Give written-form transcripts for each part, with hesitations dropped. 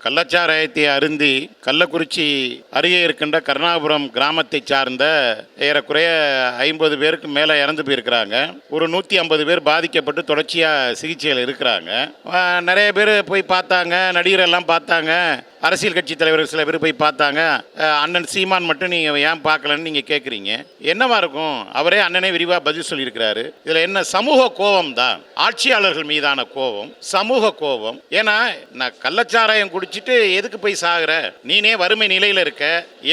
கள்ளச்சாராயத்தை அருந்தி கள்ளக்குறிச்சி அருகே இருக்கின்ற கருணாபுரம் கிராமத்தை சார்ந்த ஏறக்குறைய 50 பேருக்கு மேலே இறந்து போயிருக்கிறாங்க. ஒரு 150 பேர் பாதிக்கப்பட்டு தொடர்ச்சியாக சிகிச்சையில் இருக்கிறாங்க. நிறைய பேர் போய் பார்த்தாங்க, நடிகர் எல்லாம் பார்த்தாங்க, அரசியல் கட்சி தலைவர்கள் சில பேர் போய் பார்த்தாங்க. அண்ணன் சீமான் மட்டும் நீங்கள் ஏன் பார்க்கலன்னு நீங்கள் கேட்குறீங்க. என்னவா இருக்கும்? அவரே அண்ணனே விரிவாக பதில் சொல்லியிருக்கிறாரு. இதில் என்ன சமூக கோபம் தான், ஆட்சியாளர்கள் மீதான கோபம், சமூக கோபம். ஏன்னா நான் கள்ளச்சாராயம் குடிச்சிட்டு எதுக்கு போய் சாகுற? நீனே வறுமை நிலையில் இருக்க,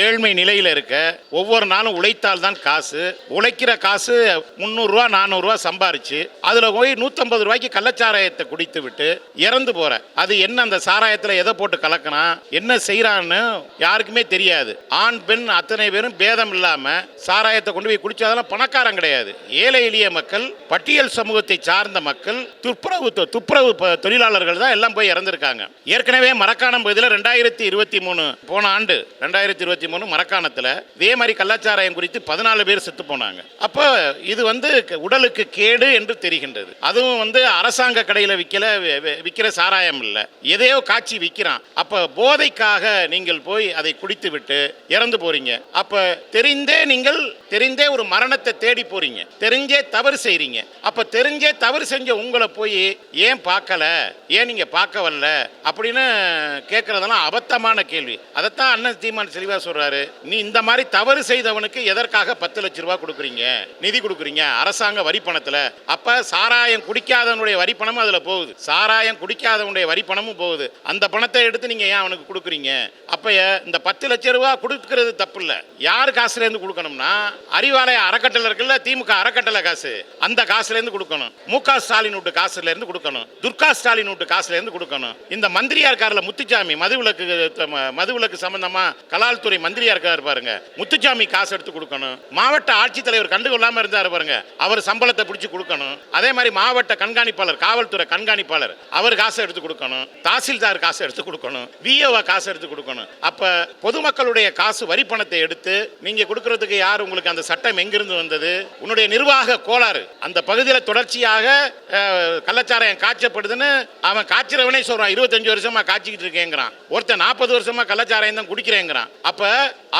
ஏழ்மை நிலையில் இருக்க, ஒவ்வொரு நாளும் உழைத்தால் தான் காசு, உழைக்கிற காசு 300 ரூபா 400 ரூபா சம்பாரிச்சு அதில் போய் 150 ரூபாய்க்கு கள்ளச்சாராயத்தை குடித்து விட்டு இறந்து போற. அது என்ன? அந்த சாராயத்தில் எதை போட்டு கலக்கணும், என்ன செய்யறான்னு யாருக்குமே தெரியாது. ஆண் பெண் அத்தனை பேரும் பேதம் இல்லாம சாராயத்தை கொண்டு போய் குடிச்சாதெல்லாம் பணக்காரன் கிடையாது. ஏழை எளிய மக்கள், பட்டியல் சமூகத்தை சார்ந்த மக்கள், துப்புரவு தொழிலாளர்கள் தான் எல்லாம் போய் இறந்திருக்காங்க. ஏற்கனவே மரக்காணம் பகுதியில் 2023 போன ஆண்டு 2023 மரக்காணத்தில் இதே மாதிரி கள்ளச்சாராயம் குறித்து 14 பேர் செத்து போனாங்க. அப்போ இது உடலுக்கு கேடு என்று தெரிகின்றது. அதுவும் அரசாங்க கடையில் விற்கிற சாராயம் இல்லை, எதையோ காட்சி விற்கிறான். அப்ப போதைக்காக நீங்கள் போய் அதை குடித்து விட்டு இறந்து போறீங்க. அப்ப தெரிந்தே ஒரு மரணத்தை தேடி போறீங்க, தெரிஞ்சே தவறு செய்றீங்க. அப்ப தெரிஞ்சே தவறு செஞ்ச உங்களை போய் ஏன் பார்க்கல, ஏன் நீங்க பார்க்க வரல அப்படின்னு கேட்கறதெல்லாம் அபத்தமான கேள்வி. அதைத்தான் அண்ணன் சீமான் தெளிவா சொல்றாரு. நீ இந்த மாதிரி தவறு செய்தவனுக்கு எதற்காக 10 லட்சம் ரூபாய் கொடுக்குறீங்க, நிதி கொடுக்குறீங்க அரசாங்க வரி பணத்துல? அப்ப சாராயம் குடிக்காதவனுடைய வரி பணமும் அதுல போகுது, சாராயம் குடிக்காதவனுடைய வரி பணமும் போகுது. அந்த பணத்தை எடுத்து நீங்க ஏன் அவனுக்கு கொடுக்குறீங்க? அப்ப இந்த 10 லட்சம் ரூபாய் கொடுக்கிறது தப்பு இல்ல. யாரு காசுல இருந்து கொடுக்கணும்னா அறிவாலய அறக்கட்டளை இருக்குல்ல, திமுக அறக்கட்டளை காசு, அந்த காசுல இருந்து கொடுக்கணும். மு.க. ஸ்டாலின் வீட்டு காசுல இருந்து கொடுக்கணும், துர்கா ஸ்டாலின் வீட்டு காசுல இருந்து கொடுக்கணும். இந்த மந்திரியா இருக்காருல முத்துச்சாமி, மதுவிலக்கு சம்பந்தமா கலால்துறை மந்திரியா இருக்காரு பாருங்க, முத்துச்சாமி காசு எடுத்து கொடுக்கணும். மாவட்ட ஆட்சித்தலைவர் கண்டுகொள்ளாம இருந்தாரு பாருங்க, அவர் சம்பளத்தை பிடிச்சு கொடுக்கணும். அதே மாதிரி மாவட்ட கண்காணிப்பாளர், காவல்துறை கண்காணிப்பாளர், அவர் காசு எடுத்து கொடுக்கணும். தாசில்தார் காசு எடுத்து கொடுக்கணும், விஓ காசு எடுத்து கொடுக்கணும். அப்ப பொதுமக்களுடைய காசு வரி பணத்தை எடுத்து நீங்க கொடுக்கிறதுக்கு யார்? உங்களுக்கு அந்த சட்டம் எங்கிருந்து வந்தது? உன்னுடைய நிர்வாக கோளாறு. அந்த பகுதியில் தொடர்ச்சியாக கள்ளச்சாராயம் காய்ச்சப்படுதுன்னு அவன் காய்ச்சறவனே சொல்றான். 25 வருஷமா காய்ச்சிக்கிட்டு இருக்கேங்கிறான். ஒருத்தன் 40 வருஷமா கள்ளச்சாராயம் தான் குடிக்கிறேங்கிறான். அப்ப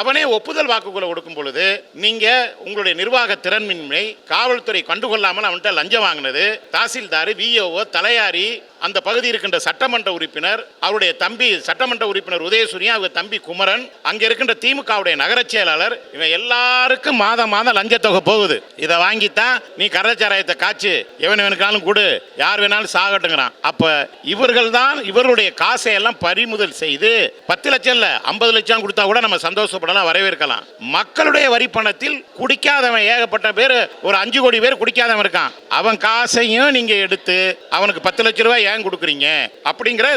அவனே ஒப்புதல் வாக்குகளை கொடுக்கும் பொழுது நீங்க உங்களுடைய நிர்வாக திறன்மின்மை, காவல்துறை கண்டுகொள்ளாமல் அவன்கிட்ட லஞ்சம் வாங்கினது, தாசில்தார், விஓ, தலையாரி, அந்த பகுதி இருக்கின்ற சட்டமன்ற உறுப்பினர், அவருடைய தம்பி சட்டமன்ற உறுப்பினர் உதயசூரியன், அவங்க தம்பி குமரன், அங்க இருக்கின்ற திமுகவுடைய நகர செயலாளர், இவன் எல்லாருக்கும் மாதம் லஞ்ச தொகை போகுது. இதை வாங்கித்தான் நீ கள்ளச்சாராயத்தை காய்ச்சி எவனுக்காலும் கொடு, யார் வேணாலும் சாகட்டுங்கிறான். அப்ப இவர்கள் தான் இவருடைய காசை எல்லாம் பறிமுதல் செய்து 10 லட்சம் இல்ல 50 லட்சம் கொடுத்தா கூட நம்ம சந்தோஷப்படலாம், வரவேற்கலாம். மக்களுடைய வரி பணத்தில் குடிக்காதவன் ஏகப்பட்ட பேர், ஒரு 5 கோடி பேர் குடிக்காதவன் இருக்கான். அவன் காசையும் நீங்க எடுத்து அவனுக்கு 10 லட்சம் ரூபாய் ஏன் கொடுக்குறீங்க அப்படிங்கிற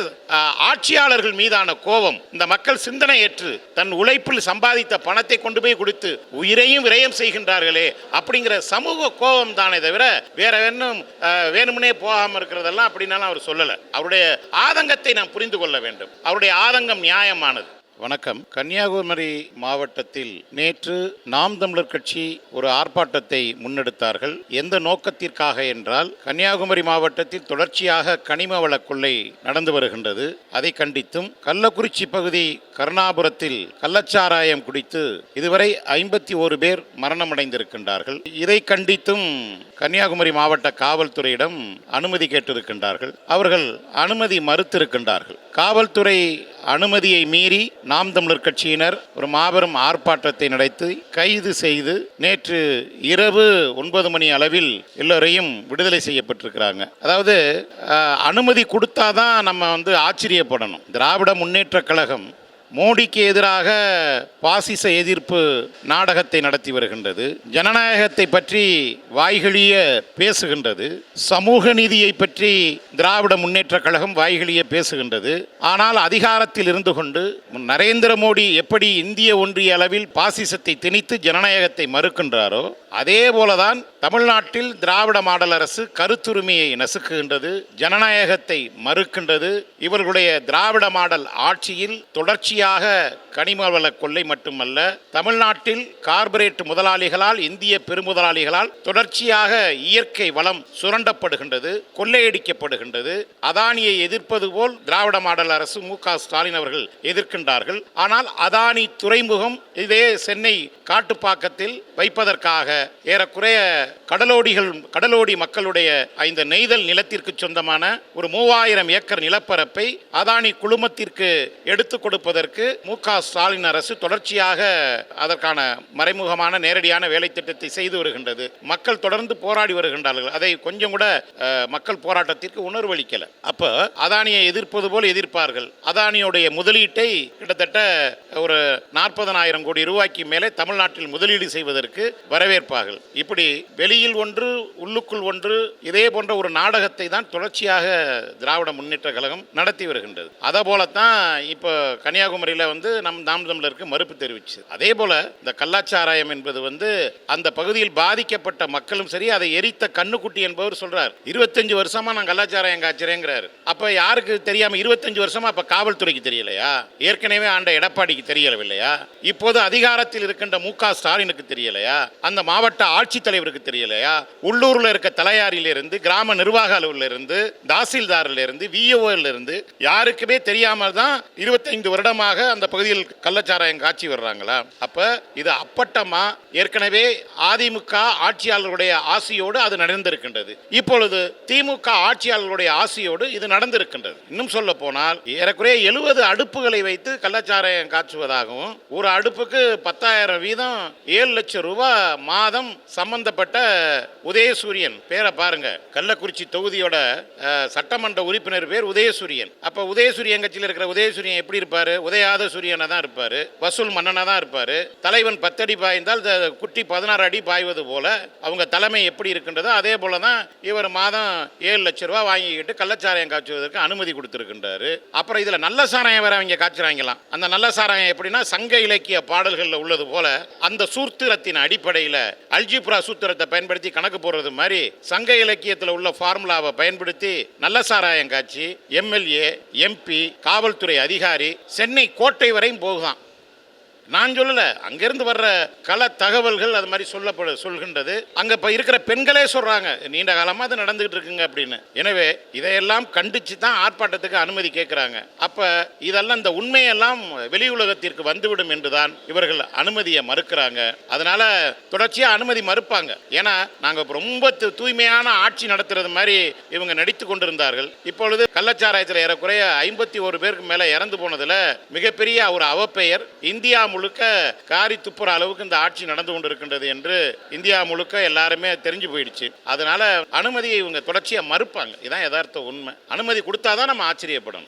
ஆட்சியாளர்கள் மீதான கோபம். இந்த மக்கள் சிந்தனை ஏற்று தன் உழைப்பில் சம்பாதித்த பணத்தை கொண்டு போய் கொடுத்து உயிரையும் விரயம் செய்கின்றார்களே அப்படிங்கிற சமூக கோபம் தானே தவிர வேற வேணும்னே போகாம இருக்கிறதெல்லாம் அப்படின்னாலும் அவர் சொல்லல. அவருடைய ஆதங்கத்தை நாம் புரிந்து கொள்ள வேண்டும். அவருடைய ஆதங்கம் நியாயமானது. வணக்கம். கன்னியாகுமரி மாவட்டத்தில் நேற்று நாம் தமிழர் கட்சி ஒரு ஆர்ப்பாட்டத்தை முன்னெடுத்தார்கள். எந்த நோக்கத்திற்காக என்றால், கன்னியாகுமரி மாவட்டத்தில் தொடர்ச்சியாக கனிம வள கொள்ளை நடந்து வருகின்றது. அதை கண்டித்தும், கள்ளக்குறிச்சி பகுதி கருணாபுரத்தில் கள்ளச்சாராயம் குடித்து இதுவரை 51 பேர் மரணமடைந்திருக்கின்றார்கள். இதை கண்டித்தும் கன்னியாகுமரி மாவட்ட காவல்துறையிடம் அனுமதி கேட்டிருக்கின்றார்கள். அவர்கள் அனுமதி மறுத்திருக்கின்றார்கள். காவல்துறை அனுமதியை மீறி நாம் தமிழர் கட்சியினர் ஒரு மாபெரும் ஆர்ப்பாட்டத்தை நடத்தி கைது செய்து நேற்று இரவு 9 மணி அளவில் எல்லோரையும் விடுதலை செய்யப்பட்டிருக்கிறாங்க. அதாவது அனுமதி கொடுத்தாதான் நம்ம ஆச்சரியப்படணும். திராவிட முன்னேற்ற கழகம் மோடிக்கு எதிராக பாசிச எதிர்ப்பு நாடகத்தை நடத்தி வருகின்றது. ஜனநாயகத்தை பற்றி வாய்களிய பேசுகின்றது. சமூக நீதியை பற்றி திராவிட முன்னேற்ற கழகம் வாய்களிய பேசுகின்றது. ஆனால் அதிகாரத்தில் இருந்து கொண்டு நரேந்திர மோடி எப்படி இந்திய ஒன்றிய அளவில் பாசிசத்தை திணித்து ஜனநாயகத்தை மறுக்கின்றாரோ, அதே போலதான் தமிழ்நாட்டில் திராவிட மாடல் அரசு கருத்துரிமையை நசுக்குகின்றது, ஜனநாயகத்தை மறுக்கின்றது. இவர்களுடைய திராவிட மாடல் ஆட்சியில் தொடர்ச்சியாக தொடர்ச்சியாக கனிம வள கொள்ளை மட்டுமல்ல, தமிழ்நாட்டில் கார்ப்பரேட் முதலாளிகளால், இந்திய பெருமுதலாளிகளால் தொடர்ச்சியாக இயற்கை வளம் சுரண்டப்படுகின்றது, கொள்ளையடிக்கப்படுகின்றது. அதானியை எதிர்ப்பது போல் திராவிட மாடல் அரசு மு.க. ஸ்டாலின் அவர்கள் எதிர்க்கின்றார்கள். ஆனால் அதானி துறைமுகம் இதே சென்னை காட்டுப்பாக்கத்தில் வைப்பதற்காக ஏறக்குறைய கடலோடி மக்களுடைய இந்த நெய்தல் நிலத்திற்கு சொந்தமான ஒரு 3000 ஏக்கர் நிலப்பரப்பை அதானி குழுமத்திற்கு எடுத்துக் கொடுப்பதற்கு மு.க. ஸ்டாலின் அரசு தொடர்ச்சியாக அதற்கான மறைமுகமான நேரடியான வேலை திட்டத்தை செய்து வருகின்றது. மக்கள் தொடர்ந்து போராடி வருகின்றார்கள். அதை கொஞ்சம் கூட மக்கள் போராட்டத்திற்கு உணர்வளிக்கல. அப்ப அதானியை எதிர்ப்பது போல் எதிர்ப்பார்கள். அதானியுடைய முதலீட்டை கிட்டத்தட்ட ஒரு 40,000 கோடி ரூபாய்க்கு மேலே தமிழ்நாட்டில் முதலீடு செய்வதற்கு வரவேற்பார்கள். இப்படி வெளியில் ஒன்று உள்ளுக்குள் ஒன்று இதே போன்ற ஒரு நாடகத்தை தான் தொடர்ச்சியாக திராவிட முன்னேற்ற கழகம் நடத்தி வருகின்றது. அதே போலத்தான் இப்போ கன்னியாகுமரியில் நாம் தமிழருக்கு மறுப்பு தெரிவிச்சு. அதே போல இந்த கள்ளச்சாராயம் என்பது அந்த பகுதியில் பாதிக்கப்பட்ட மக்களும் சரி, அதை எரித்த கண்ணுக்குட்டி என்பவர் சொல்றார், 25 வருஷமா நான் கள்ளச்சாராயம் காய்ச்சறேங்கிறார். அப்ப யாருக்கு தெரியாம 25 வருஷமா அப்ப காவல்துறைக்கு தெரியலையா? ஏற்கனவே ஆண்ட எடப்பாடிக்கு தெரியவில்லையா? இப்போது அதிகாரத்தில் இருக்கின்ற மு.க. ஸ்டாலினுக்கு தெரியலையா? அந்த மாவட்ட ஆட்சித்தலைவருக்கு தெரியலையா? உள்ளூர்ல இருக்க தலையாரிலிருந்து, கிராம நிர்வாக அலுவலிருந்து, தாசில்தாரிலிருந்து, விஓலிருந்து யாருக்குமே தெரியாமல் தான் 25 வருடமாக அந்த பகுதியில் கள்ளச்சாராயம் காட்சி வர்றாங்களா? அப்ப இது அப்பட்டமா ஏற்கனவே அதிமுக ஆட்சியாளர்களுடைய ஆசையோடு அது நடந்திருக்கின்றது. இப்பொழுது திமுக ஆட்சியாளர்களுடைய ஆசையோடு இது நடந்திருக்கின்றது. இன்னும் சொல்ல போனால் ஏறக்குறைய 70 அடுப்புகளை வைத்து கள்ளச்சாராயம் காய்ச்சுவதாகவும், ஒரு அடுப்புக்கு 10,000 வீதம் 7 லட்சம் ரூபாய் மாதம் சம்பந்தப்பட்ட உதயசூரியன் பேரை பாருங்க. கள்ளக்குறிச்சி தொகுதியோட சட்டமன்ற உறுப்பினர் பேர் உதயசூரியன். அப்ப உதயசூரியன் கட்சியில் இருக்கிற உதயசூரியன் எப்படி இருப்பாரு? உதயாத சூரியனா தான் இருப்பாரு, வசூல் மன்னனா தான் இருப்பாரு. தலைவன் 10 அடி பாய்ந்தால் குட்டி 16 அடி பாய்வது போல அவங்க தலைமை எப்படி இருக்கின்றதோ அதே போலதான் இவர் மாதம் 7 லட்சம் ரூபாய் வாங்கிக்கிட்டு கள்ளச்சாராயம் காய்ச்சுவதற்கு அனுமதி கொடுத்திருக்கின்றாரு. அப்புறம் இதுல நல்ல சாராயம் வேற அவங்க காய்ச்சுறாங்களாம். அந்த நல்ல சாராயம் எப்படின்னா சங்க இலக்கிய பாடல்கள்ல உள்ளது போல அந்த சூத்திரத்தின் அடிப்படையில் அல்ஜிப்ரா சூத்திரத்தை பயன்படுத்தி கணக்கு போடுறது மாதிரி சங்க இலக்கியத்தில் உள்ள ஃபார்முலாவை பயன்படுத்தி நல்ல சாராயம் காட்சி எம்எல்ஏ, எம்பி, காவல்துறை அதிகாரி சென்னை கோட்டை வரையும் போகுதான். நான் சொல்லல, அங்கிருந்து வர்ற கள தகவல்கள் அது மாதிரி சொல்கின்றது. அங்க இப்ப இருக்கிற பெண்களே சொல்றாங்க, நீண்ட காலமா அது நடந்துகிட்டு இருக்குங்க அப்படின்னு. எனவே இதையெல்லாம் கண்டிச்சு தான் ஆர்ப்பாட்டத்துக்கு அனுமதி கேட்கிறாங்க. அப்ப இதெல்லாம் இந்த உண்மையெல்லாம் வெளி உலகத்திற்கு வந்துவிடும் என்றுதான் இவர்கள் அனுமதியை மறுக்கிறாங்க. அதனால தொடர்ச்சியா அனுமதி மறுப்பாங்க. ஏன்னா நாங்க ரொம்ப தூய்மையான ஆட்சி நடத்துறது மாதிரி இவங்க நடித்து கொண்டிருந்தார்கள். இப்பொழுது கள்ளச்சாராயத்தில் ஏறக்குறைய 51 பேருக்கு மேல இறந்து போனதுல மிகப்பெரிய ஒரு அவப்பெயர் இந்தியா முழுக்க காரி துப்புற அளவுக்கு இந்த ஆட்சி நடந்து கொண்டிருக்கின்றது என்று இந்தியா முழுக்க எல்லாருமே தெரிஞ்சு போயிடுச்சு. அதனால அனுமதியை இவங்க தொடர்ச்சியா மறுப்பாங்க. இதான் யதார்த்த உண்மை. அனுமதி கொடுத்தாதான் நம்ம ஆச்சரியப்படணும்.